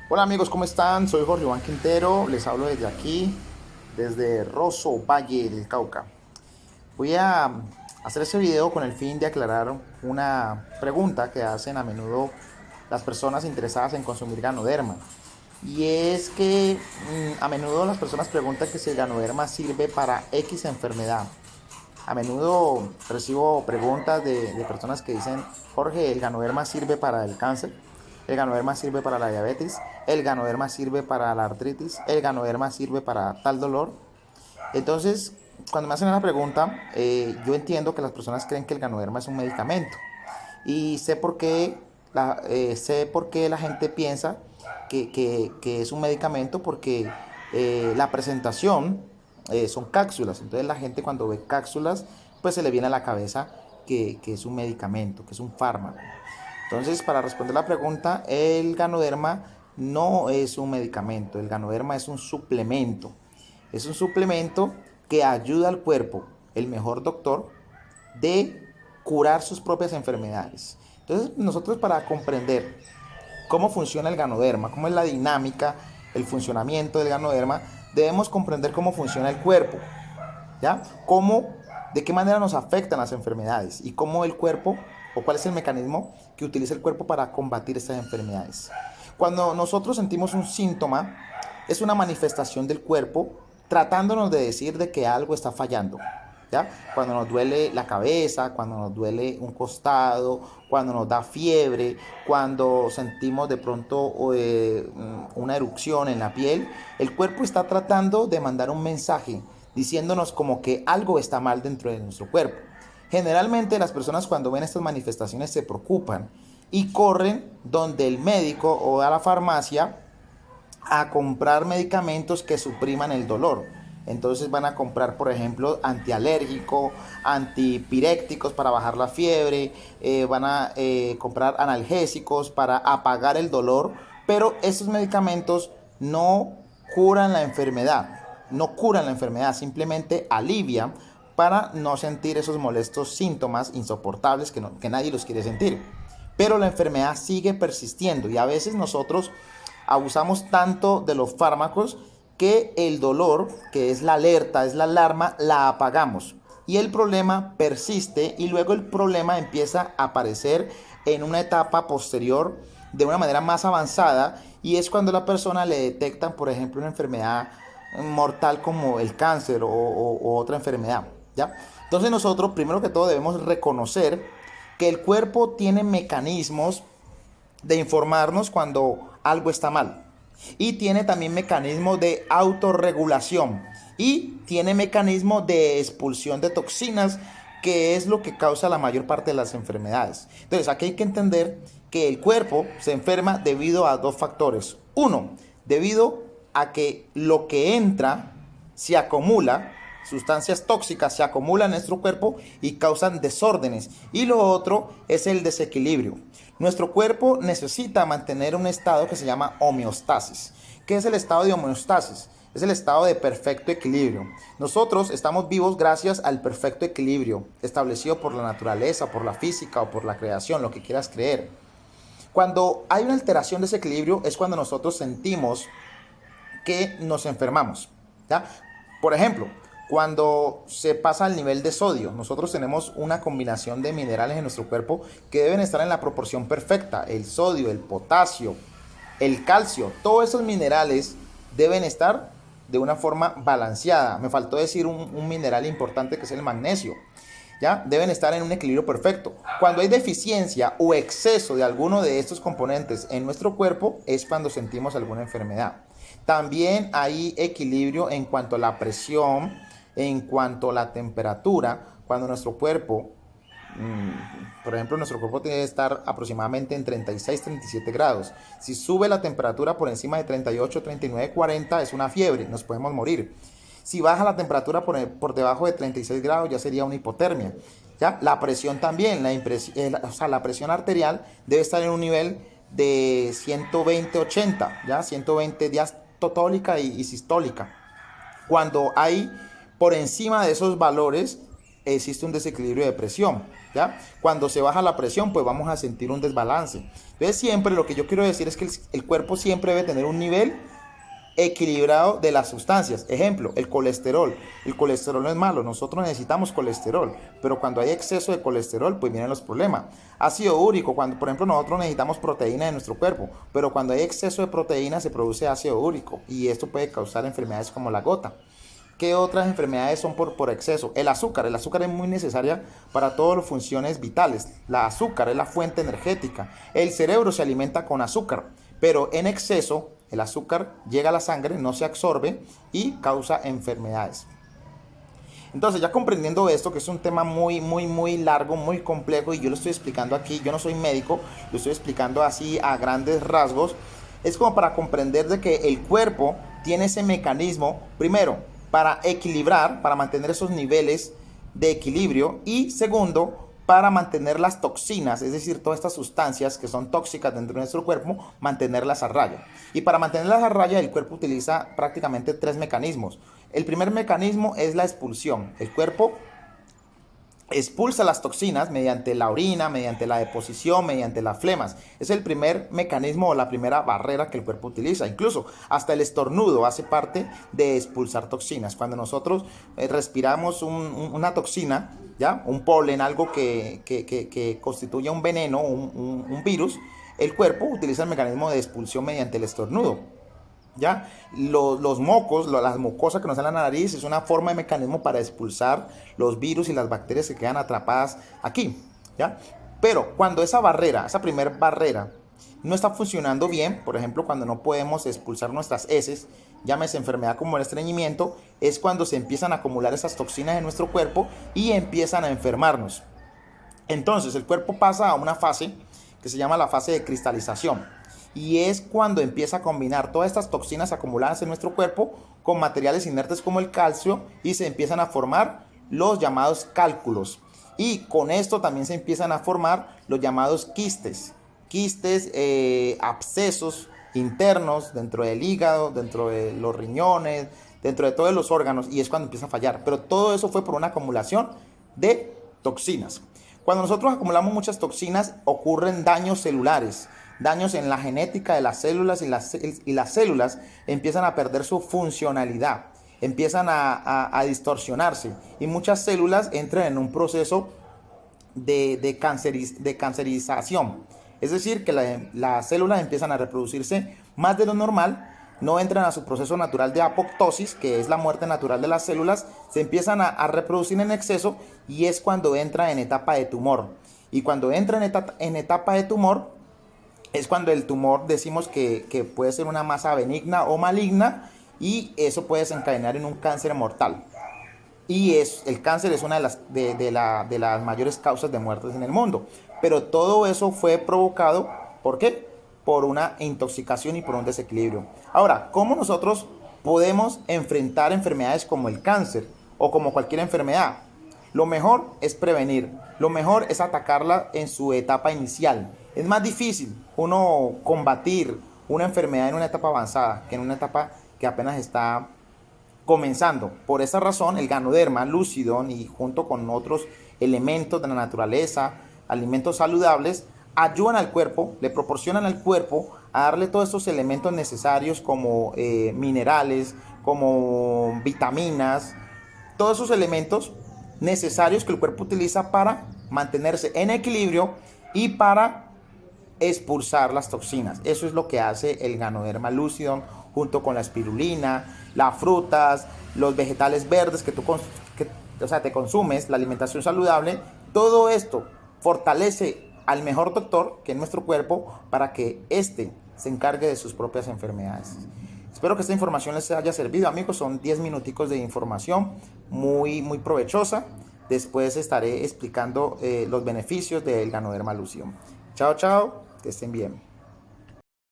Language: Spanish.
Hola amigos, ¿cómo están? Soy Jorge Iván Quintero, les hablo desde aquí, desde Rosso, Valle del Cauca. Voy a hacer este video con el fin de aclarar una pregunta que hacen a menudo las personas interesadas en consumir ganoderma. Y es que a menudo las personas preguntan que si el ganoderma sirve para X enfermedad. A menudo recibo preguntas de personas que dicen: Jorge, ¿el ganoderma sirve para el cáncer? ¿El ganoderma sirve para la diabetes? ¿El ganoderma sirve para la artritis? ¿El ganoderma sirve para tal dolor? Entonces, cuando me hacen la pregunta, yo entiendo que las personas creen que el ganoderma es un medicamento. Y sé por qué la gente piensa que es un medicamento, porque la presentación son cápsulas. Entonces la gente, cuando ve cápsulas, pues se le viene a la cabeza que es un medicamento, que es un fármaco. Entonces, para responder la pregunta, el ganoderma no es un medicamento. El ganoderma es un suplemento. Es un suplemento que ayuda al cuerpo, el mejor doctor, de curar sus propias enfermedades. Entonces, nosotros, para comprender cómo funciona el ganoderma, cómo es la dinámica, el funcionamiento del ganoderma, debemos comprender cómo funciona el cuerpo, ¿ya? De qué manera nos afectan las enfermedades y cómo el cuerpo, o cuál es el mecanismo que utiliza el cuerpo para combatir estas enfermedades. Cuando nosotros sentimos un síntoma, es una manifestación del cuerpo tratándonos de decir de que algo está fallando. ¿Ya? Cuando nos duele la cabeza, cuando nos duele un costado, cuando nos da fiebre, cuando sentimos de pronto una erupción en la piel, el cuerpo está tratando de mandar un mensaje diciéndonos como que algo está mal dentro de nuestro cuerpo. Generalmente las personas, cuando ven estas manifestaciones, se preocupan y corren donde el médico o a la farmacia a comprar medicamentos que supriman el dolor. Entonces van a comprar, por ejemplo, antialérgico, antipirécticos para bajar la fiebre, van a comprar analgésicos para apagar el dolor, pero estos medicamentos no curan la enfermedad, simplemente alivian para no sentir esos molestos síntomas insoportables que nadie los quiere sentir. Pero la enfermedad sigue persistiendo y a veces nosotros abusamos tanto de los fármacos que el dolor, que es la alerta, es la alarma, la apagamos. Y el problema persiste y luego el problema empieza a aparecer en una etapa posterior de una manera más avanzada, y es cuando a la persona le detectan, por ejemplo, una enfermedad mortal como el cáncer o otra enfermedad, ¿ya? Entonces nosotros, primero que todo, debemos reconocer que el cuerpo tiene mecanismos de informarnos cuando algo está mal. Y tiene también mecanismos de autorregulación. Y tiene mecanismos de expulsión de toxinas, que es lo que causa la mayor parte de las enfermedades. Entonces, aquí hay que entender que el cuerpo se enferma debido a dos factores. Uno, debido a que lo que entra se acumula, sustancias tóxicas se acumulan en nuestro cuerpo y causan desórdenes. Y lo otro es el desequilibrio. Nuestro cuerpo necesita mantener un estado que se llama homeostasis. ¿Qué es el estado de homeostasis? Es el estado de perfecto equilibrio. Nosotros estamos vivos gracias al perfecto equilibrio establecido por la naturaleza, por la física o por la creación, lo que quieras creer. Cuando hay una alteración de ese equilibrio es cuando nosotros sentimos que nos enfermamos, ¿ya? Por ejemplo, cuando se pasa al nivel de sodio, nosotros tenemos una combinación de minerales en nuestro cuerpo que deben estar en la proporción perfecta. El sodio, el potasio, el calcio, todos esos minerales deben estar de una forma balanceada. Me faltó decir un mineral importante, que es el magnesio. ¿Ya? Deben estar en un equilibrio perfecto. Cuando hay deficiencia o exceso de alguno de estos componentes en nuestro cuerpo, es cuando sentimos alguna enfermedad. También hay equilibrio en cuanto a la presión, en cuanto a la temperatura. Cuando nuestro cuerpo, por ejemplo, nuestro cuerpo tiene que estar aproximadamente en 36-37 grados. Si sube la temperatura por encima de 38, 39, 40, es una fiebre, nos podemos morir. Si baja la temperatura por debajo de 36 grados, ya sería una hipotermia. ¿Ya? La presión también, la presión arterial debe estar en un nivel de 120-80, ¿ya? 120 diastólica y sistólica. Cuando hay por encima de esos valores, existe un desequilibrio de presión, ¿ya? Cuando se baja la presión, pues vamos a sentir un desbalance. Entonces siempre lo que yo quiero decir es que el cuerpo siempre debe tener un nivel equilibrado de las sustancias. Ejemplo, el colesterol. El colesterol no es malo, nosotros necesitamos colesterol, pero cuando hay exceso de colesterol, pues vienen los problemas. Ácido úrico, cuando por ejemplo nosotros necesitamos proteína en nuestro cuerpo, pero cuando hay exceso de proteína se produce ácido úrico y esto puede causar enfermedades como la gota. ¿Qué otras enfermedades son por exceso? El azúcar es muy necesaria para todas las funciones vitales. La azúcar es la fuente energética. El cerebro se alimenta con azúcar, pero en exceso el azúcar llega a la sangre, no se absorbe y causa enfermedades. Entonces, ya comprendiendo esto, que es un tema muy largo, muy complejo, y yo lo estoy explicando aquí, yo no soy médico, lo estoy explicando así a grandes rasgos, es como para comprender de que el cuerpo tiene ese mecanismo, primero, para equilibrar, para mantener esos niveles de equilibrio, y segundo, para mantener las toxinas, es decir, todas estas sustancias que son tóxicas dentro de nuestro cuerpo, mantenerlas a raya. Y para mantenerlas a raya, el cuerpo utiliza prácticamente 3 mecanismos. El primer mecanismo es la expulsión. El cuerpo expulsa las toxinas mediante la orina, mediante la deposición, mediante las flemas. Es el primer mecanismo o la primera barrera que el cuerpo utiliza. Incluso hasta el estornudo hace parte de expulsar toxinas. Cuando nosotros respiramos una toxina, ¿ya? Un polen, algo que constituye un veneno, un virus, el cuerpo utiliza el mecanismo de expulsión mediante el estornudo. ¿Ya? Los mocos, las mucosas que nos salen en la nariz es una forma de mecanismo para expulsar los virus y las bacterias que quedan atrapadas aquí, ¿ya? Pero cuando esa barrera, esa primera barrera no está funcionando bien, por ejemplo, cuando no podemos expulsar nuestras heces, llámese enfermedad como el estreñimiento, es cuando se empiezan a acumular esas toxinas en nuestro cuerpo y empiezan a enfermarnos. Entonces el cuerpo pasa a una fase que se llama la fase de cristalización. Y es cuando empieza a combinar todas estas toxinas acumuladas en nuestro cuerpo con materiales inertes como el calcio y se empiezan a formar los llamados cálculos. Y con esto también se empiezan a formar los llamados quistes. Quistes, abscesos internos dentro del hígado, dentro de los riñones, dentro de todos los órganos, y es cuando empieza a fallar. Pero todo eso fue por una acumulación de toxinas. Cuando nosotros acumulamos muchas toxinas ocurren daños celulares, daños en la genética de las células y las células empiezan a perder su funcionalidad, empiezan a distorsionarse y muchas células entran en un proceso de cancerización. Es decir, que las células empiezan a reproducirse más de lo normal, no entran a su proceso natural de apoptosis, que es la muerte natural de las células, se empiezan a reproducir en exceso y es cuando entra en etapa de tumor. Y cuando entra en etapa de tumor, es cuando el tumor decimos que puede ser una masa benigna o maligna y eso puede desencadenar en un cáncer mortal. Y el cáncer es una de las mayores causas de muertes en el mundo. Pero todo eso fue provocado, ¿por qué? Por una intoxicación y por un desequilibrio. Ahora, ¿cómo nosotros podemos enfrentar enfermedades como el cáncer o como cualquier enfermedad? Lo mejor es prevenir, lo mejor es atacarla en su etapa inicial. Es más difícil uno combatir una enfermedad en una etapa avanzada que en una etapa que apenas está comenzando. Por esa razón, el Ganoderma Lucidum y junto con otros elementos de la naturaleza, alimentos saludables, ayudan al cuerpo, le proporcionan al cuerpo a darle todos estos elementos necesarios como minerales, como vitaminas, todos esos elementos necesarios que el cuerpo utiliza para mantenerse en equilibrio y para expulsar las toxinas. Eso es lo que hace el Ganoderma Lucidum junto con la espirulina, las frutas, los vegetales verdes que te consumes, la alimentación saludable. Todo esto fortalece al mejor doctor que es nuestro cuerpo para que éste se encargue de sus propias enfermedades. Espero que esta información les haya servido, amigos. Son 10 minuticos de información muy provechosa. Después estaré explicando los beneficios del Ganoderma Lucidum. Chao, que estén bien.